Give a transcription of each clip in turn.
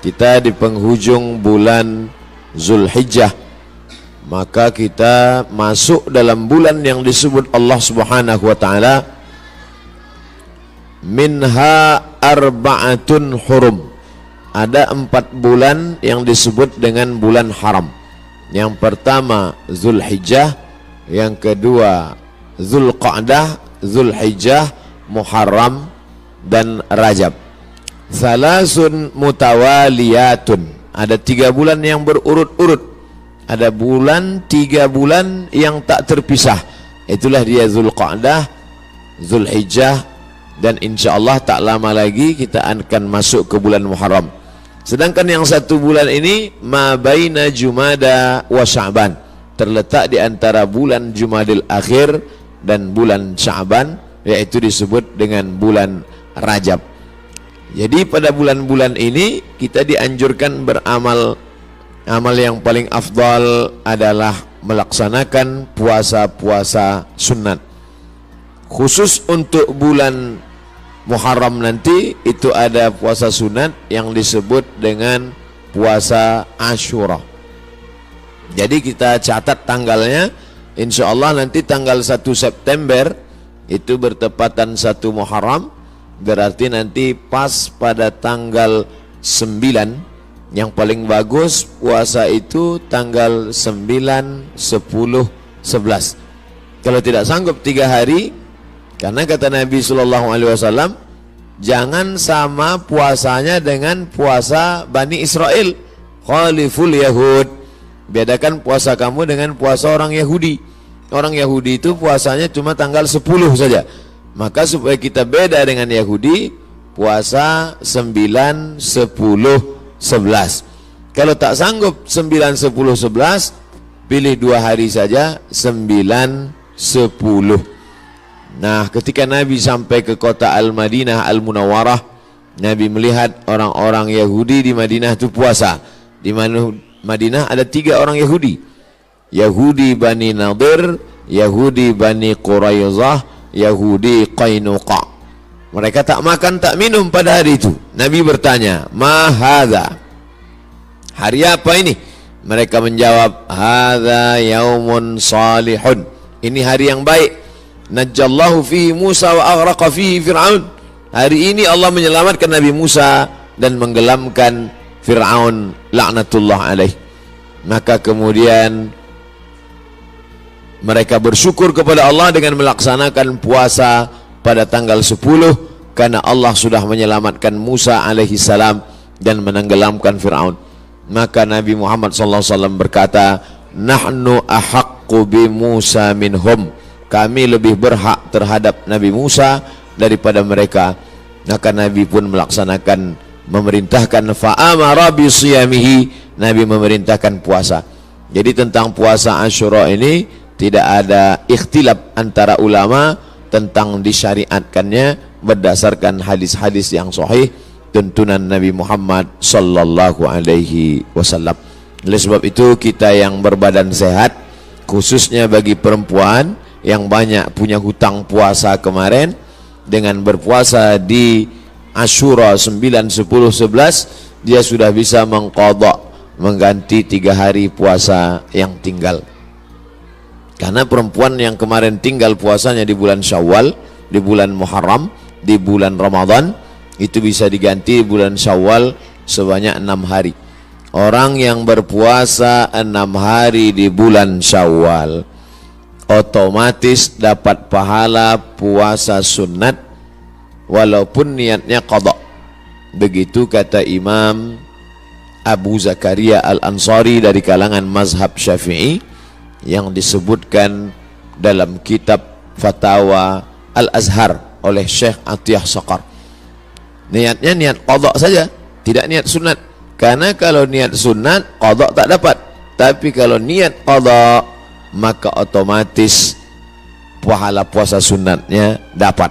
kita di penghujung bulan Zulhijjah, maka kita masuk dalam bulan yang disebut Allah Subhanahu wa taala minha arba'atun hurum. Ada 4 bulan yang disebut dengan bulan haram. Yang pertama Zulhijjah, yang kedua Zulqa'dah, Zulhijjah, Muharram dan Rajab. Salasun mutawaliyatun. Ada 3 bulan yang berurut-urut. Ada bulan 3 bulan yang tak terpisah. Itulah dia Zulqa'dah, Zulhijjah, dan insyaallah tak lama lagi kita akan masuk ke bulan Muharram. Sedangkan yang 1 bulan ini ma baina Jumada wa Sya'ban, terletak di antara bulan Jumadil Akhir dan bulan Sya'ban, yaitu disebut dengan bulan Rajab. Jadi pada bulan-bulan ini kita dianjurkan beramal. Amal yang paling afdal adalah melaksanakan puasa-puasa sunat. Khusus untuk bulan Muharram nanti itu ada puasa sunat yang disebut dengan puasa Ashura. Jadi kita catat tanggalnya, insya Allah nanti tanggal 1 September itu bertepatan 1 Muharram, berarti nanti pas pada tanggal 9. Yang paling bagus puasa itu tanggal 9, 10, 11. Kalau tidak sanggup 3 hari, karena kata Nabi SAW, jangan sama puasanya dengan puasa Bani Israel. Khaliful Yahud. Bedakan puasa kamu dengan puasa orang Yahudi. Orang Yahudi itu puasanya cuma tanggal 10 saja. Maka supaya kita beda dengan Yahudi, puasa 9, 10, 11. Kalau tak sanggup 9, 10, 11, pilih 2 hari saja, 9, 10. Nah, ketika Nabi sampai ke kota Al-Madinah Al-Munawwarah, Nabi melihat orang-orang Yahudi di Madinah itu puasa. Di Madinah ada 3 orang Yahudi. Yahudi Bani Nadir, Yahudi Bani Quraizah, Yahudi Qainuqa. Mereka tak makan tak minum pada hari itu. Nabi bertanya, "Ma hadza?" Hari apa ini? Mereka menjawab, "Hadza yaumun salihun." Ini hari yang baik. Najjallahu fihi Musa wa aghraqa fihi Fir'aun. Hari ini Allah menyelamatkan Nabi Musa dan menggelamkan Fir'aun laknatullah alaih. Maka kemudian mereka bersyukur kepada Allah dengan melaksanakan puasa pada tanggal 10 karena Allah sudah menyelamatkan Musa alaihi salam dan menenggelamkan Fir'aun. Maka Nabi Muhammad SAW berkata, "Nahnu ahaqqu bi Musa minhum." Kami lebih berhak terhadap Nabi Musa daripada mereka. Maka Nabi pun melaksanakan, memerintahkan fa'amara bi siyamihi. Nabi memerintahkan puasa. Jadi tentang puasa Ashura ini tidak ada ikhtilaf antara ulama tentang disyariatkannya berdasarkan hadis-hadis yang sahih tuntunan Nabi Muhammad sallallahu alaihi wasallam. Oleh sebab itu kita yang berbadan sehat, khususnya bagi perempuan yang banyak punya hutang puasa kemarin, dengan berpuasa di Ashura 9, 10, 11, dia sudah bisa mengqadha, mengganti 3 hari puasa yang tinggal. Karena perempuan yang kemarin tinggal puasanya di bulan Syawal, di bulan Muharram, di bulan Ramadan, itu bisa diganti bulan Syawal sebanyak 6 hari. Orang yang berpuasa 6 hari di bulan Syawal otomatis dapat pahala puasa sunat walaupun niatnya qadha. Begitu kata Imam Abu Zakaria Al-Ansari dari kalangan mazhab Syafi'i yang disebutkan dalam kitab Fatawa Al-Azhar oleh Syekh Atiyah Saqar. Niatnya niat qadha saja, tidak niat sunat. Karena kalau niat sunat qadha tak dapat. Tapi kalau niat qadha maka otomatis pahala puasa sunatnya dapat.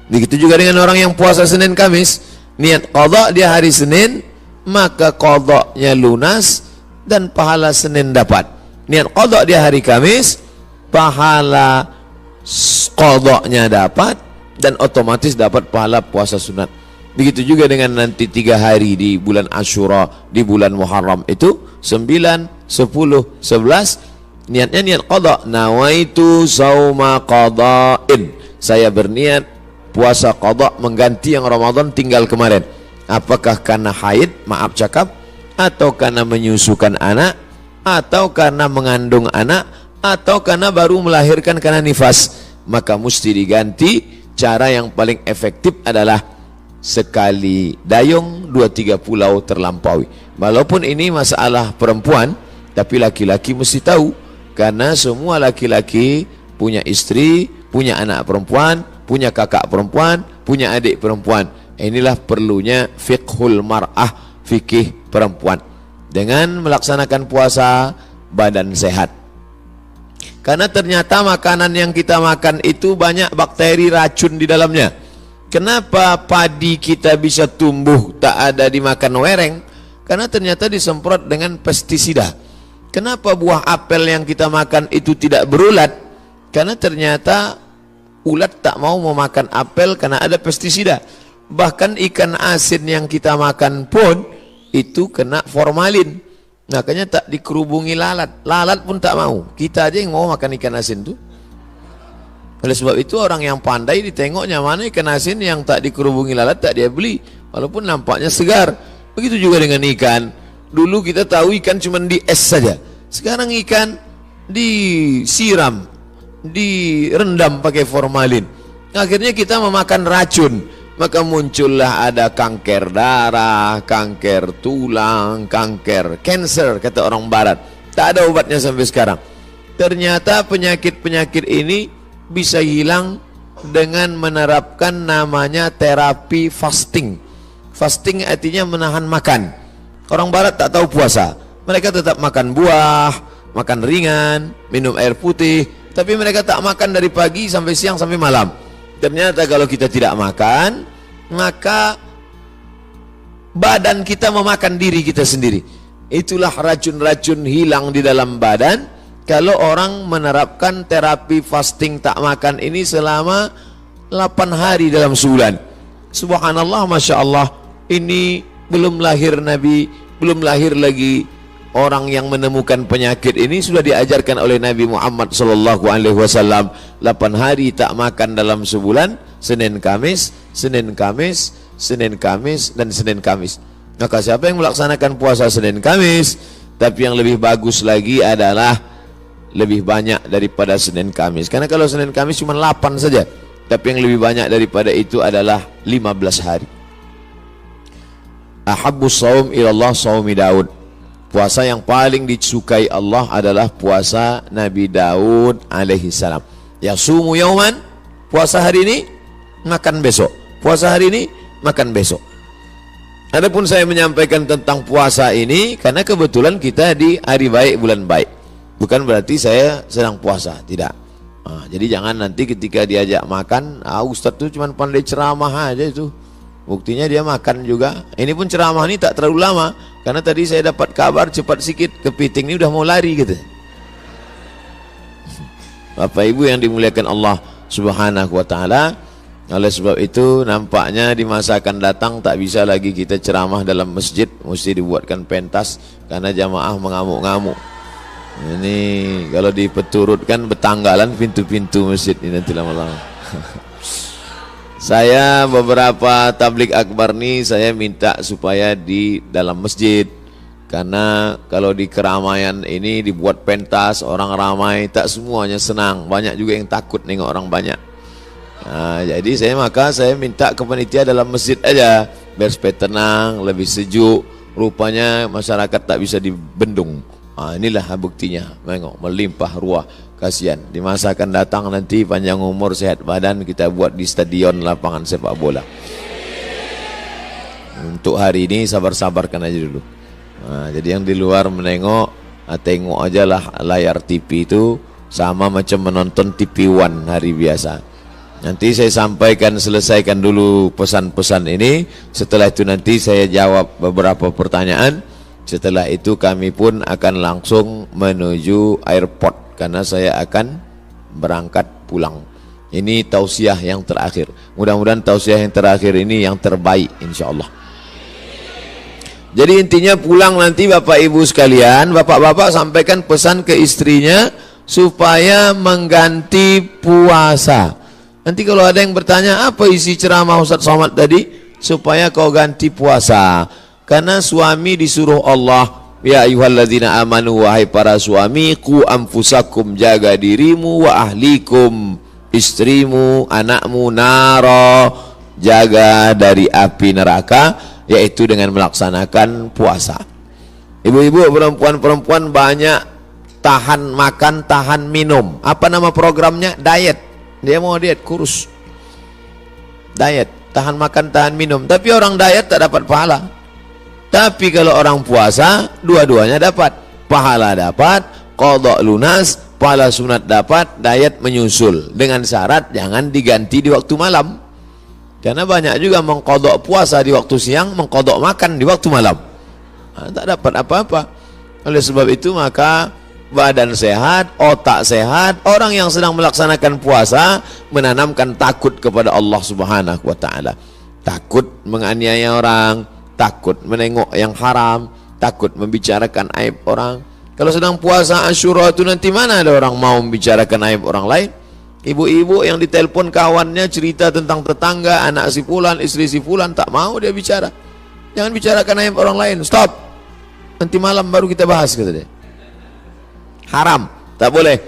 Begitu juga dengan orang yang puasa Senin Kamis, niat qadha dia hari Senin, maka qadhanya lunas dan pahala Senin dapat. Niat qadha dia hari Kamis, pahala qadhanya dapat dan otomatis dapat pahala puasa sunat. Begitu juga dengan nanti 3 hari di bulan Asyura, di bulan Muharram itu 9, 10, 11. Niatnya niat qada. Nawaitu sauma qada'in. Saya berniat puasa qada mengganti yang Ramadan tinggal kemarin. Apakah karena haid, maaf cakap, atau karena menyusukan anak, atau karena mengandung anak, atau karena baru melahirkan karena nifas, maka mesti diganti. Cara yang paling efektif adalah sekali dayung 2-3 pulau terlampaui. Walaupun ini masalah perempuan, tapi laki-laki mesti tahu, karena semua laki-laki punya istri, punya anak perempuan, punya kakak perempuan, punya adik perempuan. Inilah perlunya fiqhul mar'ah, fikih perempuan. Dengan melaksanakan puasa, badan sehat. Karena ternyata makanan yang kita makan itu banyak bakteri racun di dalamnya. Kenapa padi kita bisa tumbuh tak ada dimakan wereng? Karena ternyata disemprot dengan pestisida. Kenapa buah apel yang kita makan itu tidak berulat? Karena ternyata ulat tak mau memakan apel karena ada pestisida. Bahkan ikan asin yang kita makan pun itu kena formalin. Makanya tak dikerubungi lalat. Lalat pun tak mau. Kita aja yang mau makan ikan asin tuh. Oleh sebab itu orang yang pandai ditengoknya mana ikan asin yang tak dikerubungi lalat tak dia beli, walaupun nampaknya segar. Begitu juga dengan ikan. Dulu kita tahu ikan cuma di es saja. Sekarang ikan disiram, direndam pakai formalin. Akhirnya kita memakan racun. Maka muncullah ada kanker darah, kanker tulang, cancer kata orang barat. Tak ada obatnya sampai sekarang. Ternyata penyakit-penyakit ini bisa hilang dengan menerapkan namanya terapi fasting. Fasting artinya menahan makan. Orang barat tak tahu puasa. Mereka tetap makan buah, makan ringan, minum air putih, tapi mereka tak makan dari pagi sampai siang sampai malam. Ternyata kalau kita tidak makan, maka badan kita memakan diri kita sendiri. Itulah racun-racun hilang di dalam badan kalau orang menerapkan terapi fasting tak makan ini selama 8 hari dalam sebulan. Subhanallah, Masya Allah. Ini belum lahir Nabi, belum lahir lagi orang yang menemukan penyakit ini, sudah diajarkan oleh Nabi Muhammad SAW. 8 hari tak makan dalam sebulan, Senin Kamis, Senin Kamis, Senin Kamis, dan Senin Kamis. Maka siapa yang melaksanakan puasa Senin Kamis, tapi yang lebih bagus lagi adalah lebih banyak daripada Senin Kamis. Karena kalau Senin Kamis cuma 8 saja, tapi yang lebih banyak daripada itu adalah 15 hari. Ahabbus shaum ilallah shaumi Daud. Puasa yang paling disukai Allah adalah puasa Nabi Daud alaihi salam. Yasumu yauman, puasa hari ini, makan besok. Puasa hari ini, makan besok. Adapun saya menyampaikan tentang puasa ini karena kebetulan kita di hari baik, bulan baik. Bukan berarti saya sedang puasa, tidak. Jadi jangan nanti ketika diajak makan, Ustadz itu cuma pandai ceramah aja itu. Buktinya dia makan juga. Ini pun ceramah ini tak terlalu lama, karena tadi saya dapat kabar cepat sikit, kepiting ini udah mau lari gitu. Bapak Ibu yang dimuliakan Allah Subhanahu wa taala, oleh sebab itu nampaknya di masa akan datang tak bisa lagi kita ceramah dalam masjid, mesti dibuatkan pentas karena jamaah mengamuk-ngamuk. Ini kalau dipeturutkan betanggalan pintu-pintu masjid ini nanti lama-lama. Saya beberapa tablik akbar nih saya minta supaya di dalam masjid, karena kalau di keramaian ini dibuat pentas, orang ramai, tak semuanya senang, banyak juga yang takut nengok orang banyak. Jadi saya minta ke panitia dalam masjid aja biar supaya tenang, lebih sejuk. Rupanya masyarakat tak bisa dibendung. Inilah buktinya, melimpah ruah. Kasihan, di masa akan datang nanti panjang umur, sehat badan, kita buat di stadion lapangan sepak bola. Untuk hari ini sabar-sabarkan aja dulu. Jadi yang di luar menengok, tengok aja lah layar TV itu sama macam menonton TV One hari biasa. Nanti saya sampaikan, selesaikan dulu pesan-pesan ini. Setelah itu nanti saya jawab beberapa pertanyaan. Setelah itu kami pun akan langsung menuju airport karena saya akan berangkat pulang. Ini tausiah yang terakhir. Mudah-mudahan tausiah yang terakhir ini yang terbaik insyaallah. Jadi intinya pulang nanti Bapak Ibu sekalian, bapak-bapak sampaikan pesan ke istrinya supaya mengganti puasa. Nanti kalau ada yang bertanya apa isi ceramah Ustaz Somad tadi, supaya kau ganti puasa. Karena suami disuruh Allah, ya ayyuhalladzina amanu, wahai para suami, qu anfusakum, jaga dirimu, wa ahlikum, istrimu, anakmu, naro, jaga dari api neraka, yaitu dengan melaksanakan puasa. Ibu-ibu, perempuan-perempuan banyak tahan makan, tahan minum. Apa nama programnya? Diet. Dia mau diet, kurus. Diet, tahan makan, tahan minum. Tapi orang diet tak dapat pahala. Tapi kalau orang puasa, dua-duanya dapat. Pahala dapat, qadha lunas, pahala sunat dapat, diet menyusul. Dengan syarat jangan diganti di waktu malam. Karena banyak juga mengkodok puasa di waktu siang, mengkodok makan di waktu malam. Nah, tak dapat apa-apa. Oleh sebab itu maka badan sehat, otak sehat, orang yang sedang melaksanakan puasa menanamkan takut kepada Allah Subhanahu wa taala. Takut menganiaya orang, takut menengok yang haram, takut membicarakan aib orang. Kalau sedang puasa Asyura itu nanti mana ada orang mau membicarakan aib orang lain? Ibu-ibu yang ditelepon kawannya cerita tentang tetangga, anak si fulan, istri si fulan, tak mau dia bicara. Jangan bicarakan aib orang lain, stop. Nanti malam baru kita bahas, kata dia. Haram, tak boleh.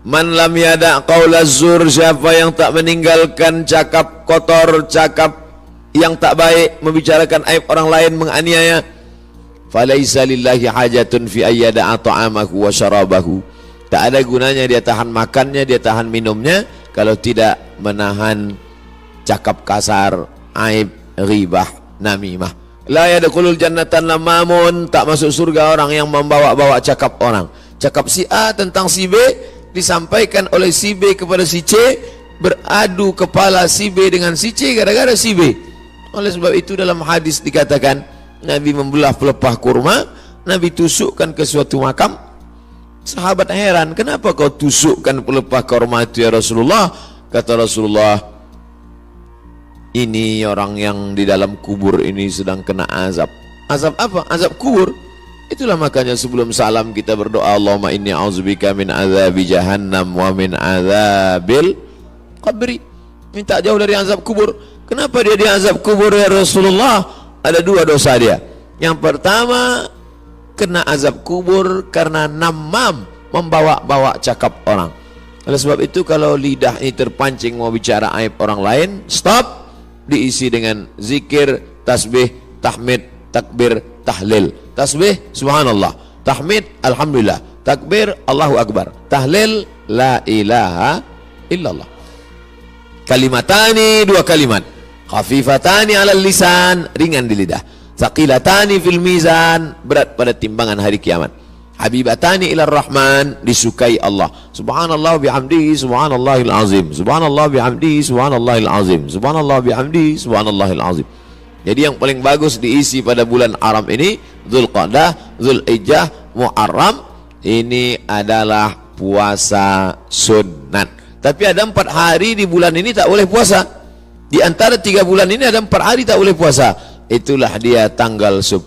Man lam yada' qaulaz zur, siapa yang tak meninggalkan cakap kotor, cakap yang tak baik, membicarakan aib orang lain, menganiaya, falaisa lillahi hajatun fi ayyada'a ta'amahu wa syarabahu. Tak ada gunanya dia tahan makannya, dia tahan minumnya, kalau tidak menahan cakap kasar, aib, ghibah, namimah. La yadkhulul jannatan lamamun, tak masuk surga orang yang membawa-bawa cakap orang. Cakap si A tentang si B disampaikan oleh si B kepada si C, beradu kepala si B dengan si C gara-gara si B. Oleh sebab itu dalam hadis dikatakan Nabi membelah pelepah kurma, Nabi tusukkan ke suatu makam. Sahabat heran, kenapa kau tusukkan pelepah kurma itu ya Rasulullah? Kata Rasulullah, ini orang yang di dalam kubur ini sedang kena azab. Azab apa? Azab kubur. Itulah makanya sebelum salam kita berdoa, Allahumma inni a'udzubika min azabi jahannam wa min azabil qabri. Minta jauh dari azab kubur. Kenapa dia di azab kubur ya Rasulullah? Ada dua dosa dia. Yang pertama, kena azab kubur karena namam, membawa-bawa cakap orang. Oleh sebab itu kalau lidah ini terpancing mau bicara aib orang lain, stop, diisi dengan zikir, tasbih, tahmid, takbir, tahlil. Tasbih subhanallah, tahmid alhamdulillah, takbir Allahu akbar, tahlil la ilaha illallah. Kalimatani, dua kalimat, khafifatani alal lisan, ringan di lidah, thaqilatani fil mizan, berat pada timbangan hari kiamat, habibatani ilar rahman, disukai Allah. Subhanallah bihamdihi subhanallahil azim, subhanallah bihamdihi subhanallahil azim, subhanallah bihamdihi subhanallahil azim. Jadi yang paling bagus diisi pada bulan haram ini, Dzulqa'dah, Dzulhijjah, Muharram, ini adalah puasa sunat. Tapi ada 4 hari di bulan ini tak boleh puasa. Di antara 3 bulan ini ada 4 hari tak boleh puasa. Itulah dia tanggal 10,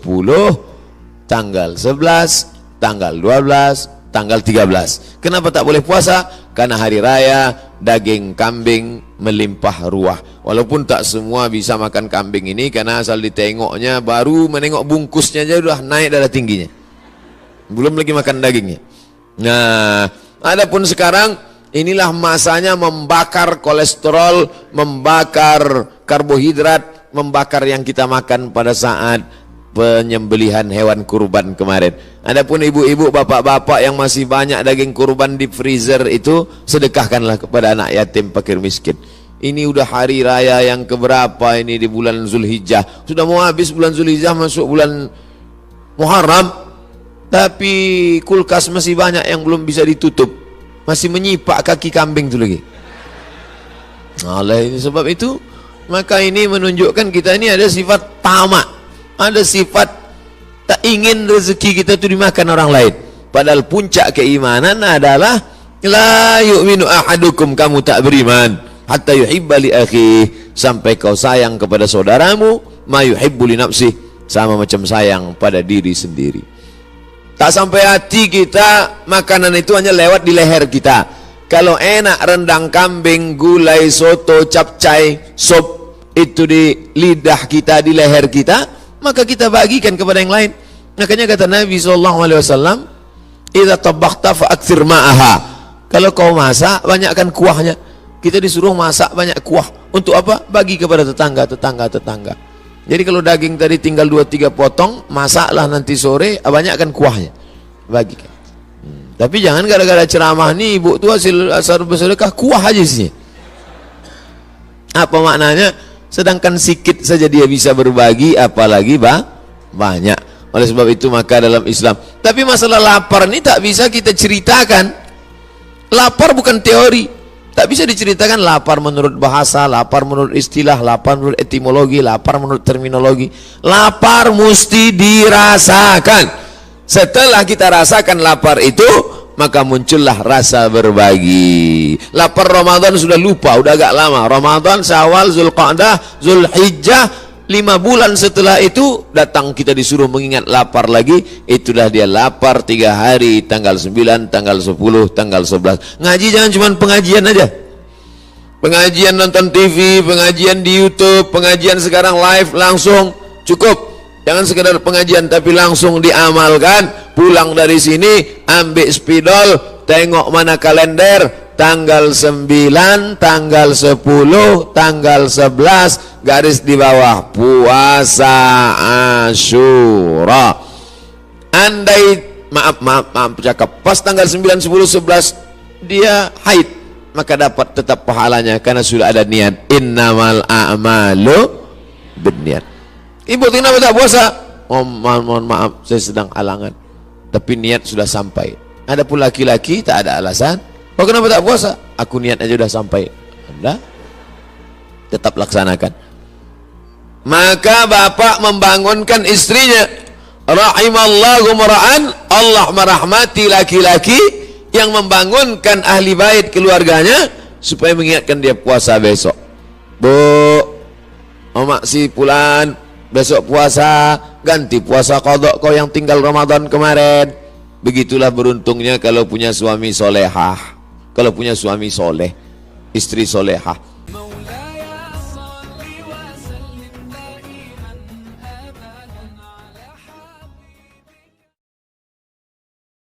tanggal 11, tanggal 12, tanggal 13. Kenapa tak boleh puasa? Karena hari raya, daging kambing melimpah ruah. Walaupun tak semua bisa makan kambing ini, karena asal ditengoknya, baru menengok bungkusnya aja sudah naik darah tingginya, belum lagi makan dagingnya. Nah, adapun sekarang inilah masanya membakar kolesterol, membakar karbohidrat, membakar yang kita makan pada saat penyembelihan hewan kurban kemarin. Adapun ibu-ibu, bapak-bapak yang masih banyak daging kurban di freezer itu, sedekahkanlah kepada anak yatim, fakir miskin. Ini udah hari raya yang keberapa ini di bulan Zulhijjah. Sudah mau habis bulan Zulhijjah, masuk bulan Muharram, tapi kulkas masih banyak yang belum bisa ditutup, masih menyipak kaki kambing itu lagi. Oleh sebab itu, maka ini menunjukkan kita ini ada sifat tamak, ada sifat tak ingin rezeki kita itu dimakan orang lain. Padahal puncak keimanan adalah la yu'minu ahadukum, kamu tak beriman, hatta yuhibba li akhihi, sampai kau sayang kepada saudaramu ma yuhibbu li nafsihi, sama macam sayang pada diri sendiri. Tak sampai hati kita, makanan itu hanya lewat di leher kita. Kalau enak rendang kambing, gulai, soto, capcay, sop itu di lidah kita, di leher kita, maka kita bagikan kepada yang lain. Makanya kata Nabi SAW, idza tabakhta fa aktsir ma'aha. Kalau kau masak, banyakkan kuahnya. Kita disuruh masak banyak kuah. Untuk apa? Bagi kepada tetangga. Jadi kalau daging tadi tinggal 2-3 potong, masaklah nanti sore, banyakkan kuahnya, bagikan. Tapi jangan gara-gara ceramah nih, ibu tuh hasil bersedekah kuah aja sih. Apa maknanya? Sedangkan sikit saja dia bisa berbagi, apalagi banyak. Oleh sebab itu maka dalam Islam, tapi masalah lapar ini tak bisa kita ceritakan. Lapar bukan teori, tak bisa diceritakan. Lapar menurut bahasa, lapar menurut istilah, lapar menurut etimologi, lapar menurut terminologi. Lapar mesti dirasakan. Setelah kita rasakan lapar itu, maka muncullah rasa berbagi. Lapar Ramadan sudah lupa, udah agak lama. Ramadan, Syawal, Zulqa'dah, Zulhijjah, 5 bulan setelah itu datang kita disuruh mengingat lapar lagi. Itulah dia lapar 3 hari, tanggal 9, tanggal 10, tanggal 11. Ngaji jangan cuma pengajian aja. Pengajian nonton TV, pengajian di YouTube, pengajian sekarang live langsung, cukup. Jangan sekedar pengajian tapi langsung diamalkan. Pulang dari sini ambil spidol, tengok mana kalender, tanggal 9, tanggal 10, tanggal 11, garis di bawah puasa Asyura. Andai maaf cakap pas tanggal 9, 10, 11 dia haid, maka dapat tetap pahalanya karena sudah ada niat. Innamal a'malu binniyat. Ibu kenapa tak puasa? Mohon maaf, saya sedang halangan. Tapi niat sudah sampai. Ada pun laki-laki tak ada alasan. Oh kenapa tak puasa? Aku niat aja sudah sampai. Anda tetap laksanakan. Maka bapak membangunkan istrinya. Rahimallahu mar'an, Allah merahmati laki-laki yang membangunkan ahli bait keluarganya supaya mengingatkan dia puasa besok. Bu, omak si Pulan, besok puasa, ganti puasa qadha kau yang tinggal Ramadan kemarin. Begitulah beruntungnya kalau punya suami solehah, kalau punya suami soleh, istri solehah.